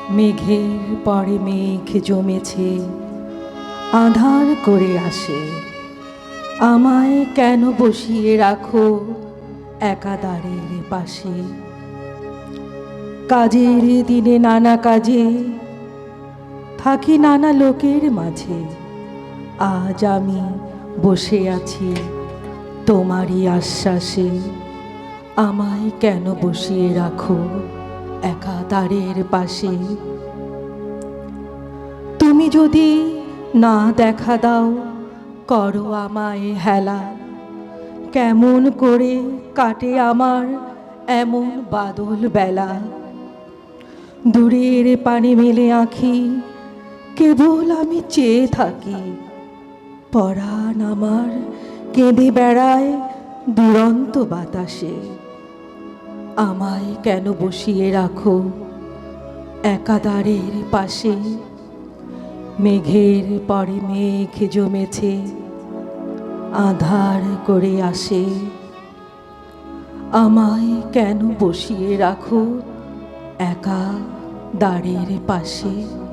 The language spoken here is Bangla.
মেঘের পরে মেঘ জমেছে, আঁধার করে আসে। আমায় কেন বসিয়ে রাখো একা দ্বারের পাশে? কাজের দিনে নানা কাজে থাকি নানা লোকের মাঝে। আজ আমি বসে আছি তোমারই আশ্বাসে। আমায় কেন বসিয়ে রাখো একা দ্বারের পাশে? তুমি যদি না দেখা দাও, করো আমায় হেলা। কেমন করে কাটে আমার এমন বাদল বেলা? দূরের পানে মেলে আঁখি, কেবল আমি চেয়ে থাকি। পরাণ আমার কেঁদে বেড়ায় দুরন্ত বাতাসে। আমায় কেন বসিয়ে রাখো একা দ্বারের পাশে? মেঘের পরে মেঘ জমেছে, আঁধার করে আসে। আমায় কেন বসিয়ে রাখো একা দ্বারের পাশে?